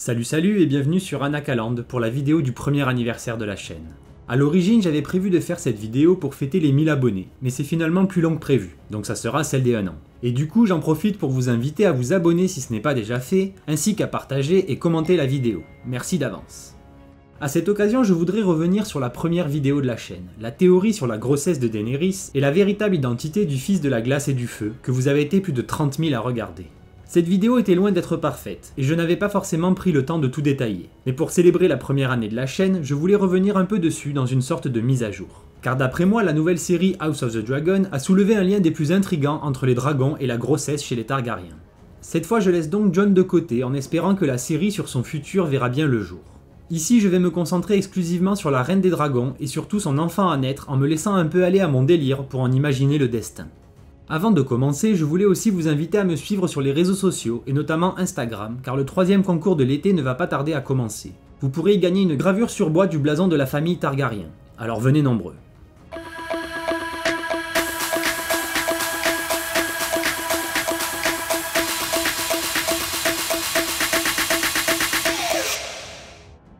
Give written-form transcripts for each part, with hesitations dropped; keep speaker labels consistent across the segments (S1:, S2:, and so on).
S1: Salut et bienvenue sur Anakaland pour la vidéo du premier anniversaire de la chaîne. A l'origine, j'avais prévu de faire cette vidéo pour fêter les 1000 abonnés, mais c'est finalement plus long que prévu, donc ça sera celle des 1 an. Et du coup, j'en profite pour vous inviter à vous abonner si ce n'est pas déjà fait, ainsi qu'à partager et commenter la vidéo. Merci d'avance. A cette occasion, je voudrais revenir sur la première vidéo de la chaîne, la théorie sur la grossesse de Daenerys et la véritable identité du fils de la glace et du feu, que vous avez été plus de 30 000 à regarder. Cette vidéo était loin d'être parfaite, et je n'avais pas forcément pris le temps de tout détailler. Mais pour célébrer la première année de la chaîne, je voulais revenir un peu dessus dans une sorte de mise à jour. Car d'après moi, la nouvelle série House of the Dragon a soulevé un lien des plus intrigants entre les dragons et la grossesse chez les Targaryens. Cette fois, je laisse donc Jon de côté en espérant que la série sur son futur verra bien le jour. Ici, je vais me concentrer exclusivement sur la Reine des Dragons et surtout son enfant à naître en me laissant un peu aller à mon délire pour en imaginer le destin. Avant de commencer, je voulais aussi vous inviter à me suivre sur les réseaux sociaux, et notamment Instagram, car le 3e concours de l'été ne va pas tarder à commencer. Vous pourrez y gagner une gravure sur bois du blason de la famille Targaryen. Alors venez nombreux.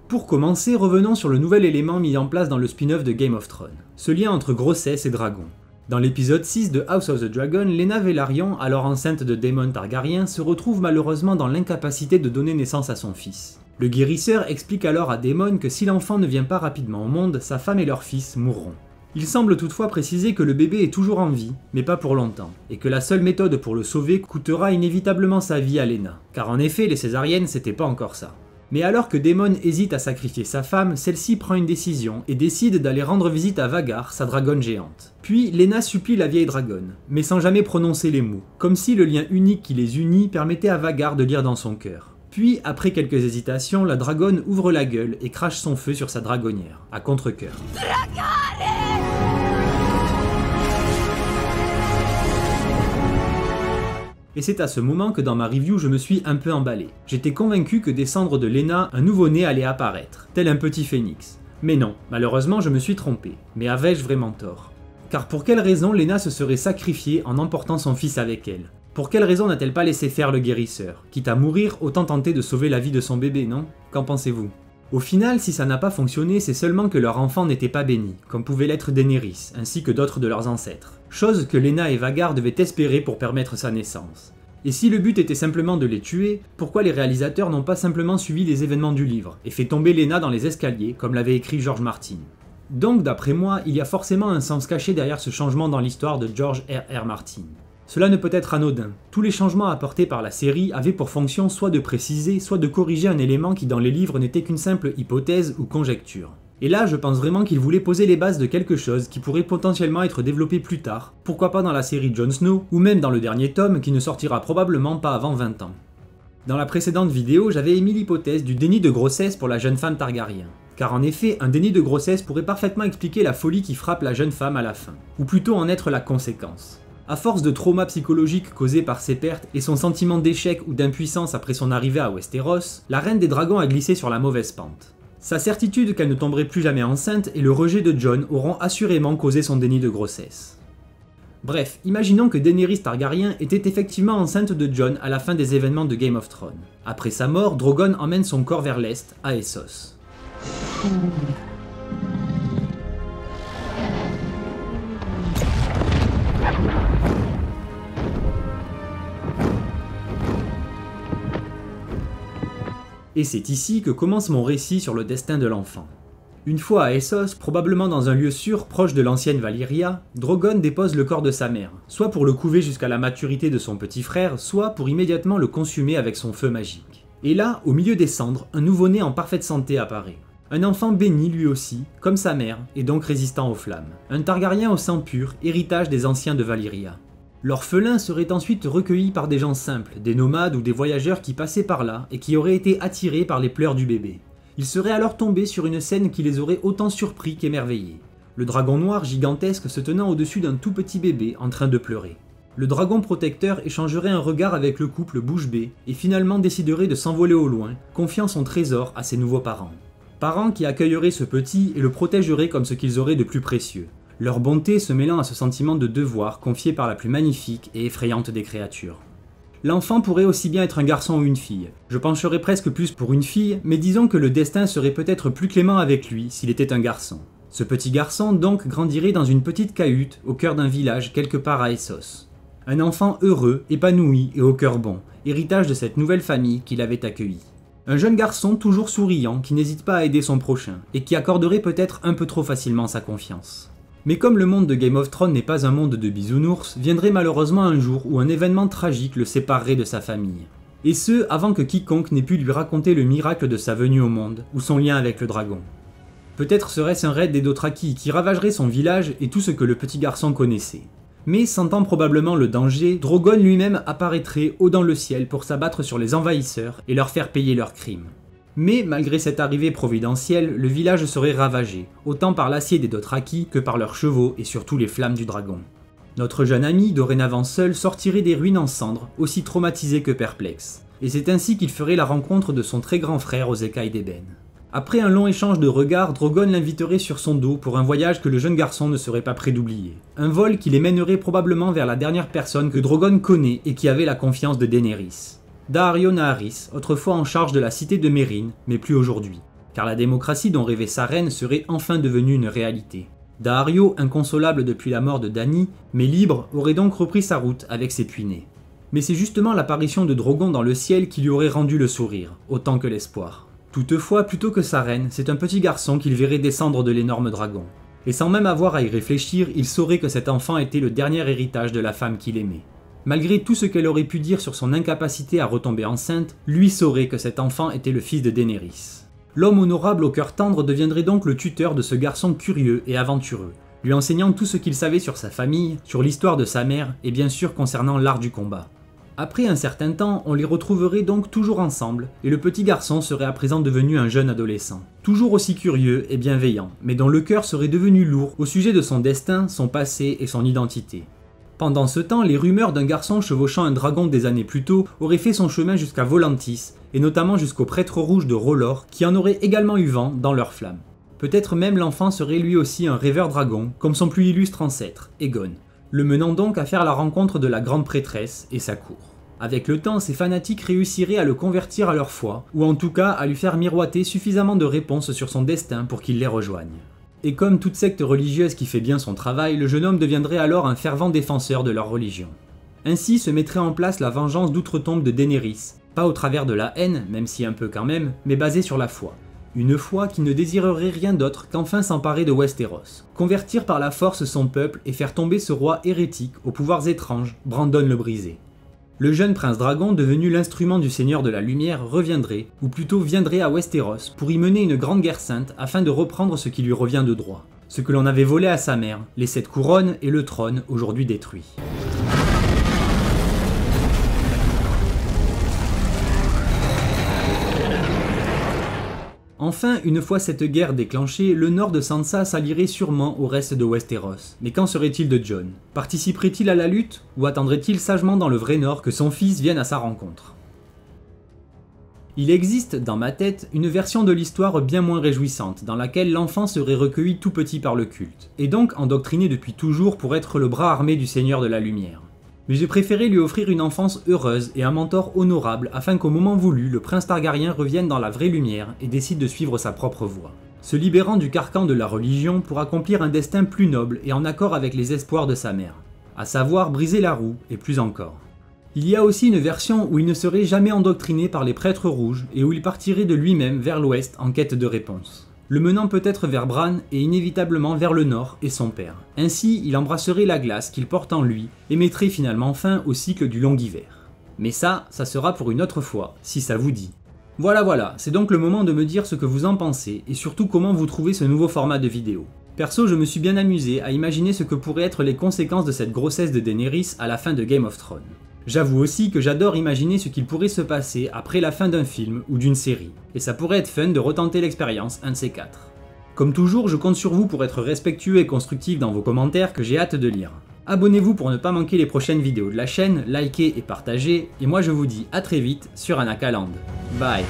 S1: Pour commencer, revenons sur le nouvel élément mis en place dans le spin-off de Game of Thrones, ce lien entre grossesse et dragon. Dans l'épisode 6 de House of the Dragon, Laena Velaryon, alors enceinte de Daemon Targaryen, se retrouve malheureusement dans l'incapacité de donner naissance à son fils. Le guérisseur explique alors à Daemon que si l'enfant ne vient pas rapidement au monde, sa femme et leur fils mourront. Il semble toutefois préciser que le bébé est toujours en vie, mais pas pour longtemps, et que la seule méthode pour le sauver coûtera inévitablement sa vie à Laena, car en effet les césariennes c'était pas encore ça. Mais alors que Daemon hésite à sacrifier sa femme, celle-ci prend une décision et décide d'aller rendre visite à Vhagar, sa dragonne géante. Puis Laena supplie la vieille dragonne, mais sans jamais prononcer les mots, comme si le lien unique qui les unit permettait à Vhagar de lire dans son cœur. Puis, après quelques hésitations, la dragonne ouvre la gueule et crache son feu sur sa dragonnière, à contre-cœur. Et c'est à ce moment que dans ma review je me suis un peu emballé. J'étais convaincu que des cendres de Laena, un nouveau-né allait apparaître, tel un petit phénix. Mais non, malheureusement je me suis trompé. Mais avais-je vraiment tort? Car pour quelle raison Laena se serait sacrifiée en emportant son fils avec elle? Pour quelle raison n'a-t-elle pas laissé faire le guérisseur? Quitte à mourir, autant tenter de sauver la vie de son bébé, non? Qu'en pensez-vous? Au final, si ça n'a pas fonctionné, c'est seulement que leur enfant n'était pas béni, comme pouvait l'être Daenerys, ainsi que d'autres de leurs ancêtres. Chose que Laena et Vhagar devaient espérer pour permettre sa naissance. Et si le but était simplement de les tuer, pourquoi les réalisateurs n'ont pas simplement suivi les événements du livre, et fait tomber Laena dans les escaliers, comme l'avait écrit George Martin? Donc d'après moi, il y a forcément un sens caché derrière ce changement dans l'histoire de George R.R. Martin. Cela ne peut être anodin. Tous les changements apportés par la série avaient pour fonction soit de préciser, soit de corriger un élément qui dans les livres n'était qu'une simple hypothèse ou conjecture. Et là, je pense vraiment qu'ils voulaient poser les bases de quelque chose qui pourrait potentiellement être développé plus tard, pourquoi pas dans la série Jon Snow, ou même dans le dernier tome qui ne sortira probablement pas avant 20 ans. Dans la précédente vidéo, j'avais émis l'hypothèse du déni de grossesse pour la jeune femme Targaryen. Car en effet, un déni de grossesse pourrait parfaitement expliquer la folie qui frappe la jeune femme à la fin, ou plutôt en être la conséquence. À force de trauma psychologique causé par ses pertes et son sentiment d'échec ou d'impuissance après son arrivée à Westeros, la Reine des Dragons a glissé sur la mauvaise pente. Sa certitude qu'elle ne tomberait plus jamais enceinte et le rejet de Jon auront assurément causé son déni de grossesse. Bref, imaginons que Daenerys Targaryen était effectivement enceinte de Jon à la fin des événements de Game of Thrones. Après sa mort, Drogon emmène son corps vers l'est, à Essos. Et c'est ici que commence mon récit sur le destin de l'enfant. Une fois à Essos, probablement dans un lieu sûr proche de l'ancienne Valyria, Drogon dépose le corps de sa mère, soit pour le couver jusqu'à la maturité de son petit frère, soit pour immédiatement le consumer avec son feu magique. Et là, au milieu des cendres, un nouveau-né en parfaite santé apparaît. Un enfant béni lui aussi, comme sa mère, et donc résistant aux flammes. Un Targaryen au sang pur, héritage des anciens de Valyria. L'orphelin serait ensuite recueilli par des gens simples, des nomades ou des voyageurs qui passaient par là et qui auraient été attirés par les pleurs du bébé. Ils seraient alors tombés sur une scène qui les aurait autant surpris qu'émerveillés. Le dragon noir gigantesque se tenant au-dessus d'un tout petit bébé en train de pleurer. Le dragon protecteur échangerait un regard avec le couple bouche bée et finalement déciderait de s'envoler au loin, confiant son trésor à ses nouveaux parents. Parents qui accueilleraient ce petit et le protégeraient comme ce qu'ils auraient de plus précieux. Leur bonté se mêlant à ce sentiment de devoir confié par la plus magnifique et effrayante des créatures. L'enfant pourrait aussi bien être un garçon ou une fille. Je pencherais presque plus pour une fille, mais disons que le destin serait peut-être plus clément avec lui s'il était un garçon. Ce petit garçon donc grandirait dans une petite cahute au cœur d'un village quelque part à Essos. Un enfant heureux, épanoui et au cœur bon, héritage de cette nouvelle famille qu'il avait accueillie. Un jeune garçon toujours souriant qui n'hésite pas à aider son prochain et qui accorderait peut-être un peu trop facilement sa confiance. Mais comme le monde de Game of Thrones n'est pas un monde de bisounours, viendrait malheureusement un jour où un événement tragique le séparerait de sa famille. Et ce, avant que quiconque n'ait pu lui raconter le miracle de sa venue au monde ou son lien avec le dragon. Peut-être serait-ce un raid des Dothraki qui ravagerait son village et tout ce que le petit garçon connaissait. Mais sentant probablement le danger, Drogon lui-même apparaîtrait haut dans le ciel pour s'abattre sur les envahisseurs et leur faire payer leurs crimes. Mais malgré cette arrivée providentielle, le village serait ravagé, autant par l'acier des Dothraki que par leurs chevaux et surtout les flammes du dragon. Notre jeune ami, dorénavant seul, sortirait des ruines en cendres, aussi traumatisé que perplexe. Et c'est ainsi qu'il ferait la rencontre de son très grand frère aux écailles d'ébène. Après un long échange de regards, Drogon l'inviterait sur son dos pour un voyage que le jeune garçon ne serait pas prêt d'oublier. Un vol qui les mènerait probablement vers la dernière personne que Drogon connaît et qui avait la confiance de Daenerys. Daario Naharis, autrefois en charge de la cité de Meereen, mais plus aujourd'hui, car la démocratie dont rêvait sa reine serait enfin devenue une réalité. Daario, inconsolable depuis la mort de Dany, mais libre, aurait donc repris sa route avec ses puinés. Mais c'est justement l'apparition de Drogon dans le ciel qui lui aurait rendu le sourire, autant que l'espoir. Toutefois, plutôt que sa reine, c'est un petit garçon qu'il verrait descendre de l'énorme dragon. Et sans même avoir à y réfléchir, il saurait que cet enfant était le dernier héritage de la femme qu'il aimait. Malgré tout ce qu'elle aurait pu dire sur son incapacité à retomber enceinte, lui saurait que cet enfant était le fils de Daenerys. L'homme honorable au cœur tendre deviendrait donc le tuteur de ce garçon curieux et aventureux, lui enseignant tout ce qu'il savait sur sa famille, sur l'histoire de sa mère et bien sûr concernant l'art du combat. Après un certain temps, on les retrouverait donc toujours ensemble, et le petit garçon serait à présent devenu un jeune adolescent. Toujours aussi curieux et bienveillant, mais dont le cœur serait devenu lourd au sujet de son destin, son passé et son identité. Pendant ce temps, les rumeurs d'un garçon chevauchant un dragon des années plus tôt auraient fait son chemin jusqu'à Volantis, et notamment jusqu'au prêtre rouge de R'hllor, qui en aurait également eu vent dans leurs flammes. Peut-être même l'enfant serait lui aussi un rêveur dragon, comme son plus illustre ancêtre, Aegon, le menant donc à faire la rencontre de la grande prêtresse et sa cour. Avec le temps, ces fanatiques réussiraient à le convertir à leur foi, ou en tout cas à lui faire miroiter suffisamment de réponses sur son destin pour qu'il les rejoigne. Et comme toute secte religieuse qui fait bien son travail, le jeune homme deviendrait alors un fervent défenseur de leur religion. Ainsi se mettrait en place la vengeance d'outre-tombe de Daenerys, pas au travers de la haine, même si un peu quand même, mais basée sur la foi. Une foi qui ne désirerait rien d'autre qu'enfin s'emparer de Westeros, convertir par la force son peuple et faire tomber ce roi hérétique aux pouvoirs étranges, Brandon le Brisé. Le jeune prince dragon, devenu l'instrument du Seigneur de la Lumière, reviendrait, ou plutôt viendrait à Westeros pour y mener une grande guerre sainte afin de reprendre ce qui lui revient de droit. Ce que l'on avait volé à sa mère, les 7 couronnes et le trône aujourd'hui détruit. Enfin, une fois cette guerre déclenchée, le nord de Sansa s'allierait sûrement au reste de Westeros. Mais qu'en serait-il de Jon? Participerait-il à la lutte, ou attendrait-il sagement dans le vrai nord que son fils vienne à sa rencontre? Il existe, dans ma tête, une version de l'histoire bien moins réjouissante, dans laquelle l'enfant serait recueilli tout petit par le culte, et donc endoctriné depuis toujours pour être le bras armé du Seigneur de la Lumière. Mais j'ai préféré lui offrir une enfance heureuse et un mentor honorable afin qu'au moment voulu, le prince Targaryen revienne dans la vraie lumière et décide de suivre sa propre voie, se libérant du carcan de la religion pour accomplir un destin plus noble et en accord avec les espoirs de sa mère, à savoir briser la roue et plus encore. Il y a aussi une version où il ne serait jamais endoctriné par les prêtres rouges et où il partirait de lui-même vers l'ouest en quête de réponse, le menant peut-être vers Bran et inévitablement vers le nord et son père. Ainsi, il embrasserait la glace qu'il porte en lui et mettrait finalement fin au cycle du long hiver. Mais ça sera pour une autre fois, si ça vous dit. Voilà, c'est donc le moment de me dire ce que vous en pensez et surtout comment vous trouvez ce nouveau format de vidéo. Perso, je me suis bien amusé à imaginer ce que pourraient être les conséquences de cette grossesse de Daenerys à la fin de Game of Thrones. J'avoue aussi que j'adore imaginer ce qu'il pourrait se passer après la fin d'un film ou d'une série, et ça pourrait être fun de retenter l'expérience, un de ces 4. Comme toujours, je compte sur vous pour être respectueux et constructif dans vos commentaires que j'ai hâte de lire. Abonnez-vous pour ne pas manquer les prochaines vidéos de la chaîne, likez et partagez, et moi je vous dis à très vite sur Anakaland. Bye.